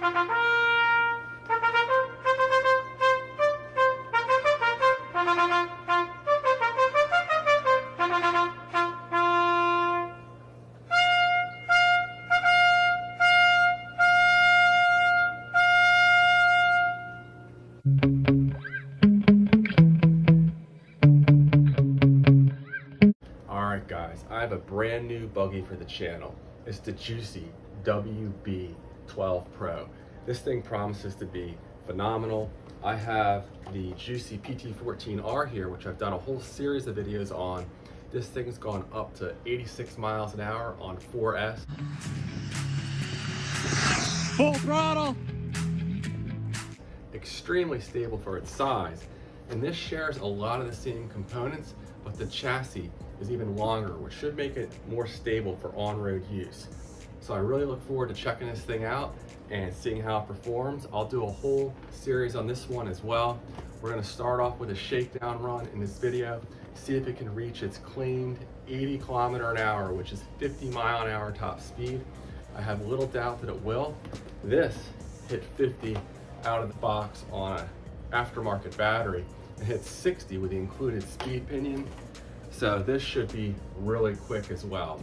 Alright guys, I have a brand new buggy for the channel. It's the Jiusi WB12Pro. This thing promises to be phenomenal. I have the Jiusi PT14R here, which I've done a whole series of videos on. This thing's gone up to 86 miles an hour on 4S. Full throttle! Extremely stable for its size. And this shares a lot of the same components, but the chassis is even longer, which should make it more stable for on-road use. So I really look forward to checking this thing out and seeing how it performs. I'll do a whole series on this one as well. We're gonna start off with a shakedown run in this video, see if it can reach its claimed 80 km/h, which is 50 mile/h top speed. I have little doubt that it will. This hit 50 out of the box on an aftermarket battery and hit 60 with the included speed pinion. So this should be really quick as well.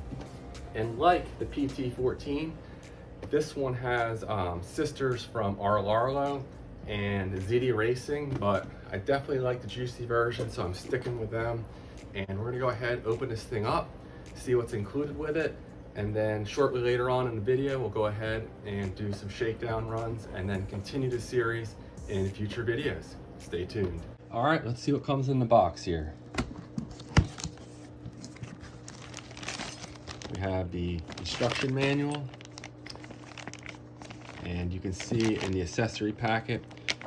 And like the PT14, this one has sisters from Rlaarlo and ZD Racing, but I definitely like the Jiusi version, so I'm sticking with them. And we're gonna go ahead, open this thing up, see what's included with it, and then shortly later on in the video, we'll go ahead and do some shakedown runs and then continue the series in future videos. Stay tuned. All right, let's see what comes in the box here. We have the instruction manual, and you can see in the accessory packet,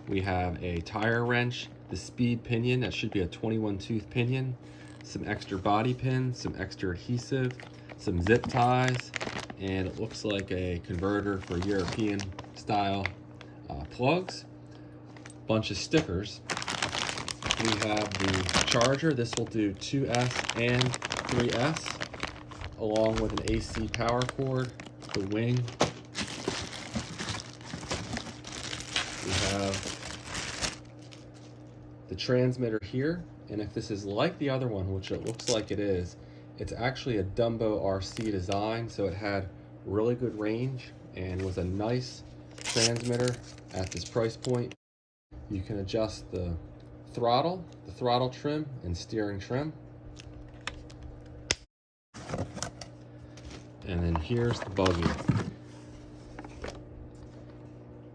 we have a tire wrench, the speed pinion, that should be a 21 tooth pinion, some extra body pins, some extra adhesive, some zip ties, and it looks like a converter for European style plugs, bunch of stickers. We have the charger. This will do 2S and 3S, along with an AC power cord, the wing. We have the transmitter here, and if this is like the other one, which it looks like it is, it's actually a Dumbo RC design, so it had really good range and was a nice transmitter at this price point. You can adjust the throttle trim, and steering trim. And then here's the buggy.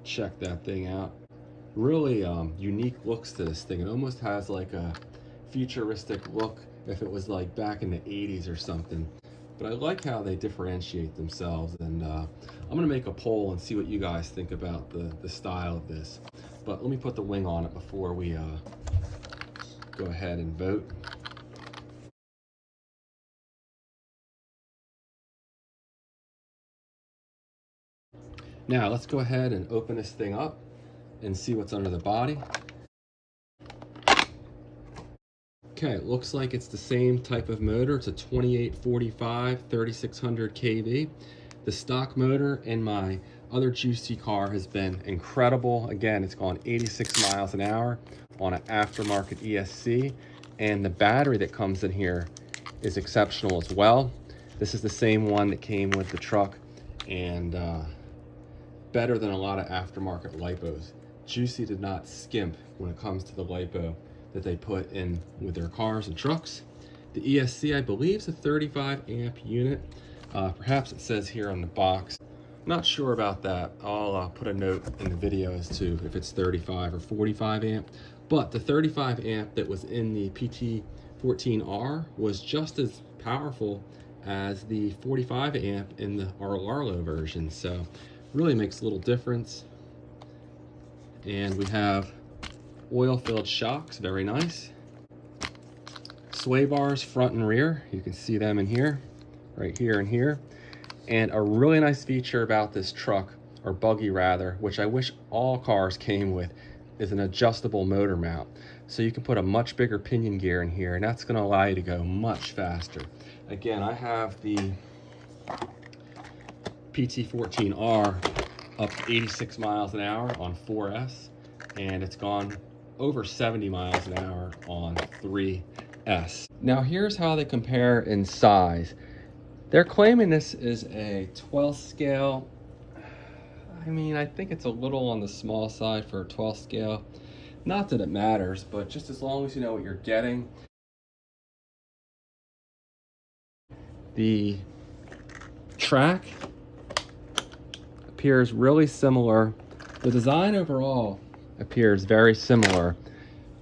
Check that thing out. Really unique looks to this thing. It almost has like a futuristic look if it was like back in the 80s or something. But I like how they differentiate themselves, and I'm gonna make a poll and see what you guys think about the style of this. But let me put the wing on it before we go ahead and vote. Now let's go ahead and open this thing up and see what's under the body. Okay, it looks like it's the same type of motor. It's a 2845 3600 kV. The stock motor in my other Jiusi car has been incredible. Again, it's gone 86 miles an hour on an aftermarket ESC, and the battery that comes in here is exceptional as well. This is the same one that came with the truck, and better than a lot of aftermarket lipos. Jiusi did not skimp when it comes to the lipo that they put in with their cars and trucks. The ESC, I believe, is a 35 amp unit. Perhaps it says here on the box. Not sure about that. I'll put a note in the video as to if it's 35 or 45 amp. But the 35 amp that was in the PT14R was just as powerful as the 45 amp in the Rlaarlo version. So really makes a little difference. And we have oil-filled shocks, very nice. Sway bars front and rear, you can see them in here, right here and here. And a really nice feature about this truck, or buggy rather, which I wish all cars came with, is an adjustable motor mount. So you can put a much bigger pinion gear in here, and that's gonna allow you to go much faster. Again, I have the PT14R up to 86 miles an hour on 4S, and it's gone over 70 miles an hour on 3S. Now here's how they compare in size. They're claiming this is a 12th scale. I mean, I think it's a little on the small side for a 12th scale. Not that it matters, but just as long as you know what you're getting. The track appears really similar. The design overall appears very similar,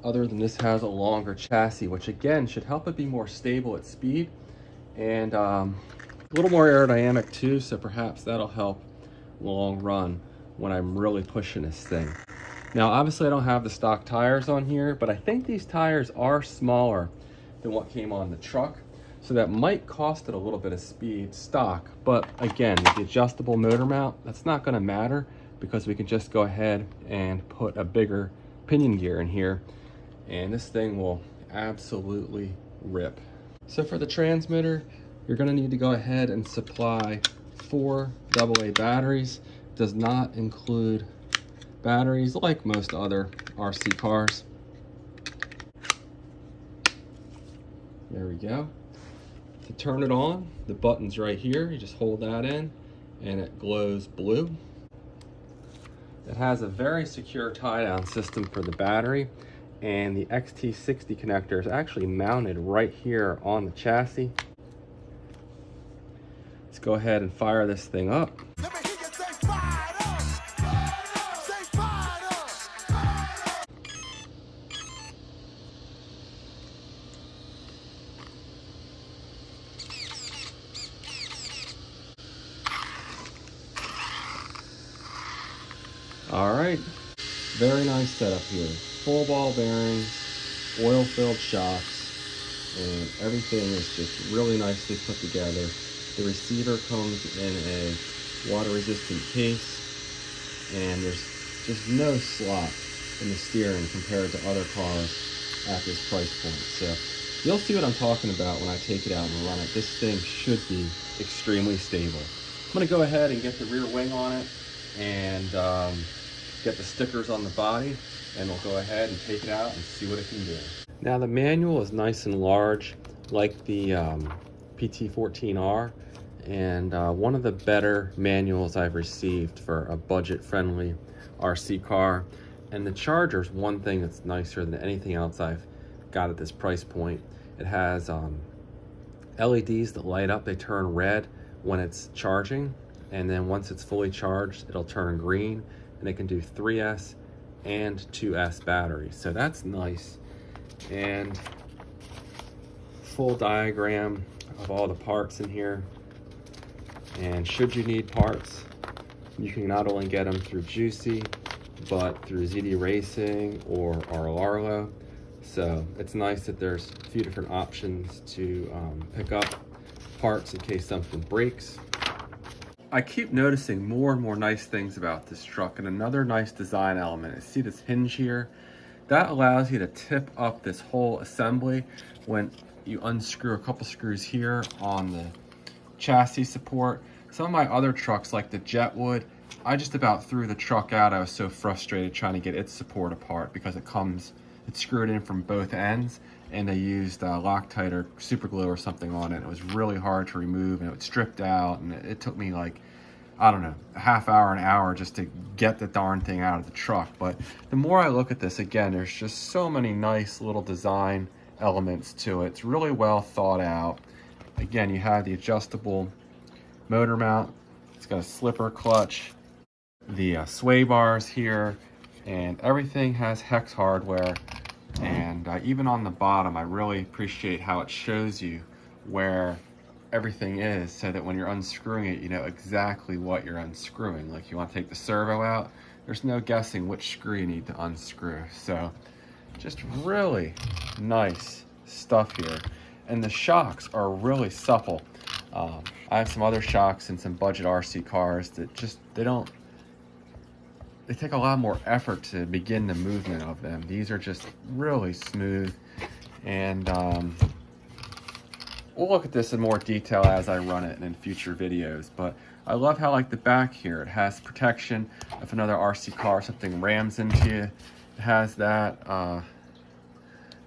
other than this has a longer chassis, which again should help it be more stable at speed, and a little more aerodynamic too, so perhaps that'll help long run when I'm really pushing this thing. Now obviously I don't have the stock tires on here, but I think these tires are smaller than what came on the truck, so that might cost it a little bit of speed stock. But again, with the adjustable motor mount, that's not going to matter, because we can just go ahead and put a bigger pinion gear in here and this thing will absolutely rip. So for the transmitter, you're going to need to go ahead and supply 4 AA batteries. Does not include batteries like most other RC cars. There we go. To turn it on, the button's right here. You just hold that in and it glows blue. It has a very secure tie-down system for the battery, and the XT60 connector is actually mounted right here on the chassis. Let's go ahead and fire this thing up. All right, very nice setup here. Full ball bearings, oil-filled shocks, and everything is just really nicely put together. The receiver comes in a water-resistant case, and there's just no slop in the steering compared to other cars at this price point. So you'll see what I'm talking about when I take it out and run it. This thing should be extremely stable. I'm gonna go ahead and get the rear wing on it and get the stickers on the body, and we'll go ahead and take it out and see what it can do. Now the manual is nice and large, like the PT14R, and one of the better manuals I've received for a budget-friendly RC car. And the charger is one thing that's nicer than anything else I've got at this price point. It has LEDs that light up. They turn red when it's charging, and then once it's fully charged, it'll turn green, and it can do 3S and 2S batteries. So that's nice. And full diagram of all the parts in here. And should you need parts, you can not only get them through Jiusi, but through ZD Racing or Rlaarlo. So it's nice that there's a few different options to pick up parts in case something breaks. I keep noticing more and more nice things about this truck, and another nice design element is, see this hinge here? That allows you to tip up this whole assembly when you unscrew a couple screws here on the chassis support. Some of my other trucks, like the Jetwood, I just about threw the truck out. I was so frustrated trying to get its support apart because it's screwed in from both ends, and they used Loctite or super glue or something on it. It was really hard to remove, and it stripped out, and it took me like, I don't know, a half hour, an hour just to get the darn thing out of the truck. But the more I look at this, again, there's just so many nice little design elements to it. It's really well thought out. Again, you have the adjustable motor mount. It's got a slipper clutch, the sway bars here, and everything has hex hardware. And even on the bottom, I really appreciate how it shows you where everything is, so that when you're unscrewing it, you know exactly what you're unscrewing. Like, you want to take the servo out, there's no guessing which screw you need to unscrew. So just really nice stuff here. And the shocks are really supple. I have some other shocks in some budget RC cars that just, they take a lot more effort to begin the movement of them. These are just really smooth, and We'll look at this in more detail as I run it and in future videos, but I love how like the back here, it has protection if another RC car, something rams into you. It has that.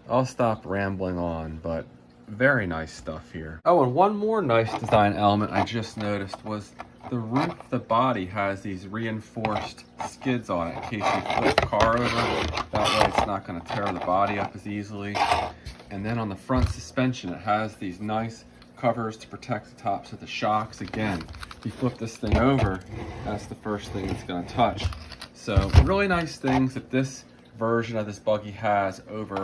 I'll stop rambling on, but very nice stuff here. Oh, and one more nice design element I just noticed was the roof of the body has these reinforced skids on it in case you flip the car over. That way it's not going to tear the body up as easily. And then on the front suspension, it has these nice covers to protect the tops of the shocks. Again, if you flip this thing over, that's the first thing it's going to touch. So really nice things that this version of this buggy has over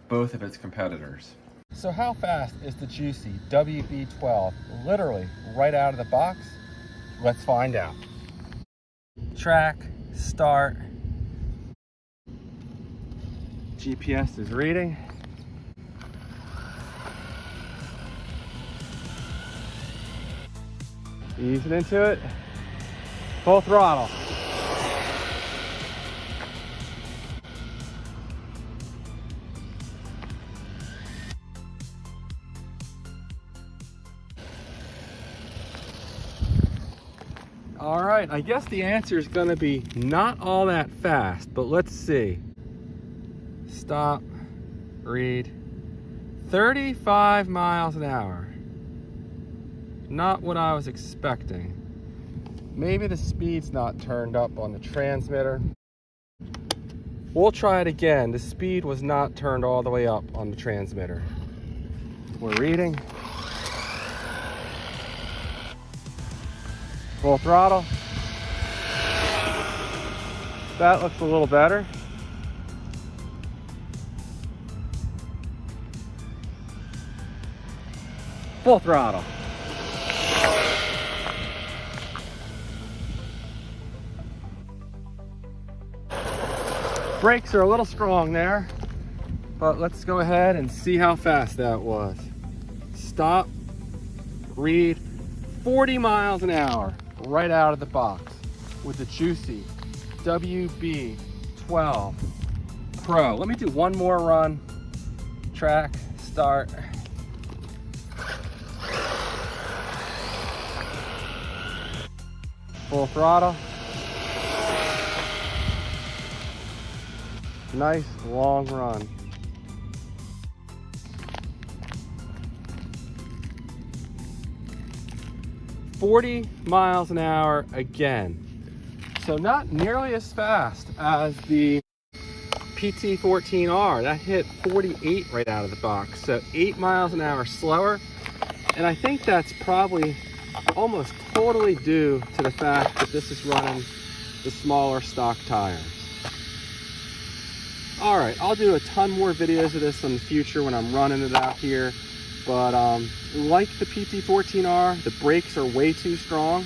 both of its competitors. So how fast is the Jiusi WB12? Literally right out of the box? Let's find out. Track, start. GPS is reading. Easing into it. Full throttle. All right, I guess the answer is going to be not all that fast, but let's see. Stop, read. 35 miles an hour. Not what I was expecting. Maybe the speed's not turned up on the transmitter. We'll try it again. The speed was not turned all the way up on the transmitter. We're reading. Full throttle. That looks a little better. Full throttle. Brakes are a little strong there, but let's go ahead and see how fast that was. Stop, read, 40 miles an hour right out of the box with the Jiusi WB12 Pro. Let me do one more run. Track, start. Full throttle. Nice long run. $40 miles an hour again. So not nearly as fast as the PT14R. That hit 48 right out of the box. So 8 miles an hour slower. And I think that's probably almost totally due to the fact that this is running the smaller stock tires. All right, I'll do a ton more videos of this in the future when I'm running it out here. But like the PT14R, the brakes are way too strong.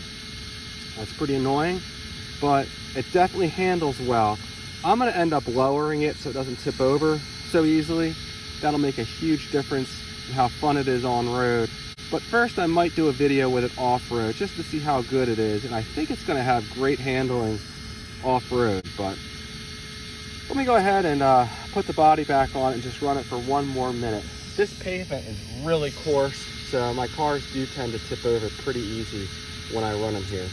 That's pretty annoying, but it definitely handles well. I'm gonna end up lowering it so it doesn't tip over so easily. That'll make a huge difference in how fun it is on road. But first I might do a video with it off-road just to see how good it is. And I think it's gonna have great handling off-road. But let me go ahead and put the body back on and just run it for one more minute. This pavement is really coarse, so my cars do tend to tip over pretty easy when I run them here.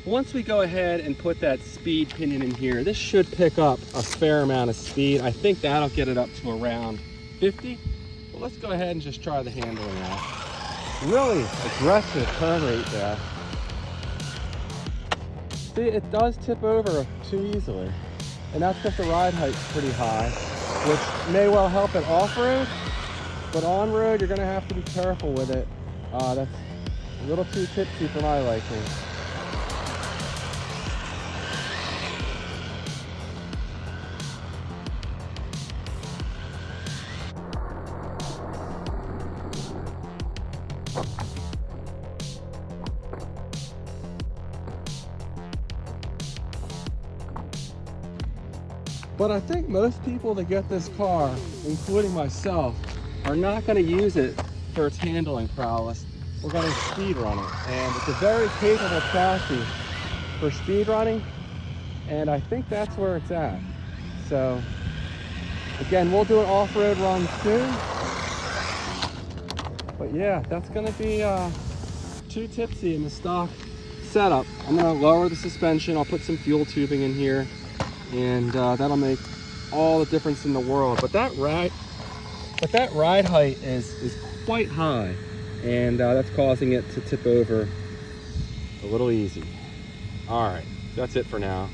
Once we go ahead and put that speed pinion in here, this should pick up a fair amount of speed. I think that'll get it up to around 50. But let's go ahead and just try the handling out. Really aggressive turn rate there. See, it does tip over too easily. And that's because the ride height's pretty high, which may well help it off-road, but on-road you're gonna have to be careful with it. That's a little too tipsy for my liking. But I think most people that get this car, including myself, are not going to use it for its handling prowess. We're going to speed run it. And it's a very capable chassis for speed running, and I think that's where it's at. So, again, we'll do an off-road run soon. But yeah, that's gonna be too tipsy in the stock setup. I'm gonna lower the suspension. I'll put some fuel tubing in here, and that'll make all the difference in the world. But that ride height is quite high, and that's causing it to tip over a little easy. All right, that's it for now.